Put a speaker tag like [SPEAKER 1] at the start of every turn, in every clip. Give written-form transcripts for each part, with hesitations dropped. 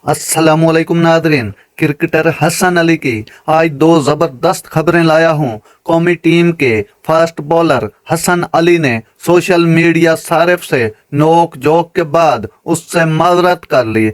[SPEAKER 1] अस्सलामुअलैकुम Nadreen. Cricketer Hasan Ali की आज दो जबरदस्त खबरें लाया हूँ। कौमी टीम के फास्ट बॉलर हसन अली ने सोशल मीडिया सारिफ से नोक झोंक के बाद उससे माजरत कर ली।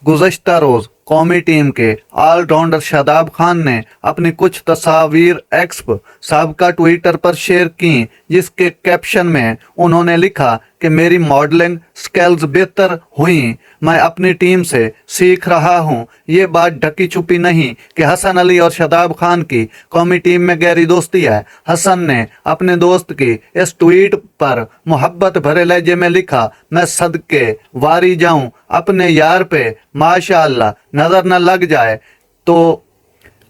[SPEAKER 1] गुज़श्ता रोज कौमी टीम के ऑलराउंडर शादाब खान ने अपनी कुछ तस्वीर एक्स साबका ट्विटर पर शेयर की, जिसके कैप्शन में उन्होंने लिखा कि मेरी मॉडलिंग स्किल्स बेहतर हुई, मैं अपनी टीम से सीख रहा हूं। ये बात ढकी छुपी नहीं कि हसन अली और शादाब खान की कौमी टीम में गहरी दोस्ती है। हसन ने अपने दोस्त की इस ट्वीट पर मोहब्बत भरे लहजे में लिखा, मैं सदके वारी जाऊं अपने यार पे, माशाअल्लाह नजर न लग जाए। तो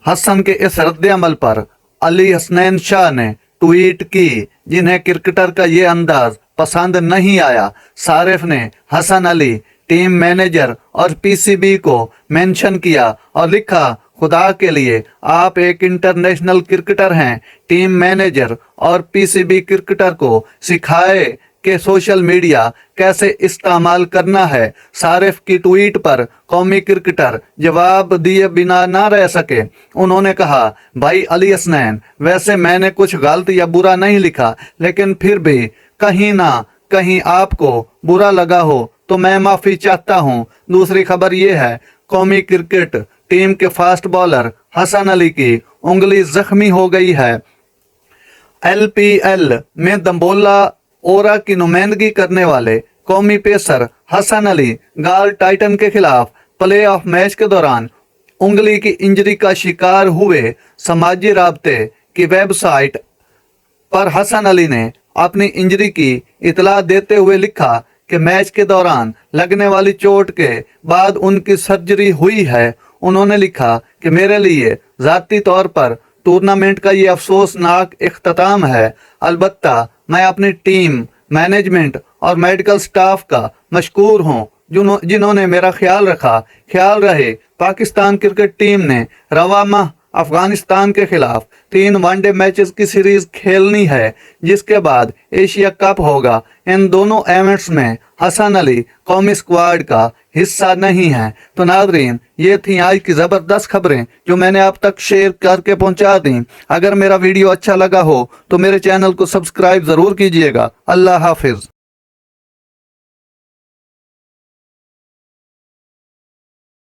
[SPEAKER 1] हसन के इस रद्द अमल पर अली हसनैन शाह ने ट्वीट की, जिन्हें क्रिकेटर का ये अंदाज पसंद नहीं आया। सारिफ ने हसन अली, टीम मैनेजर और पीसीबी को मेंशन किया और लिखा, खुदा के लिए आप एक इंटरनेशनल क्रिकेटर हैं। टीम मैनेजर और पीसीबी क्रिकेटर को सिखाए कि सोशल मीडिया कैसे इस्तेमाल करना है। सारिफ की ट्वीट पर कौमी क्रिकेटर जवाब दिए बिना ना रह सके। उन्होंने कहा, भाई अली हसनैन, वैसे मैंने कुछ गलत या बुरा नहीं लिखा, लेकिन फिर भी कहीं ना कहीं आपको बुरा लगा हो तो मैं माफी चाहता हूं। दूसरी खबर यह है, कौमी क्रिकेट टीम के फास्ट बॉलर हसन अली की उंगली जख्मी हो गई है। एलपीएल में दम्बोला ओरा की नुमाइंदगी करने वाले कौमी पेसर हसन अली गाल टाइटन के खिलाफ प्ले ऑफ मैच के दौरान उंगली की इंजरी का शिकार हुए। समाजी राब्ते की वेबसाइट पर हसन अली ने अपनी इंजरी की इतला देते हुए लिखा कि मैच के दौरान लगने वाली चोट के बाद उनकी सर्जरी हुई है। उन्होंने लिखा कि मेरे लिए ज़ाती तौर पर टूर्नामेंट का ये अफसोसनाक इख्तिताम है। अलबत्ता मैं अपनी टीम, मैनेजमेंट और मेडिकल स्टाफ का मशकूर हूँ जिन्होंने मेरा ख्याल रखा। ख्याल रहे, पाकिस्तान क्रिकेट टीम ने रवा माह अफगानिस्तान के खिलाफ 3 वनडे मैचेस की सीरीज खेलनी है, जिसके बाद एशिया कप होगा। इन दोनों इवेंट्स में हसन अली कौमी स्क्वाड का हिस्सा नहीं है। तो नाजरीन, ये थी आज की ज़बरदस्त खबरें जो मैंने आप तक शेयर करके पहुंचा दी। अगर मेरा वीडियो अच्छा लगा हो तो मेरे चैनल को सब्सक्राइब ज़रूर कीजिएगा। अल्लाह हाफिज़।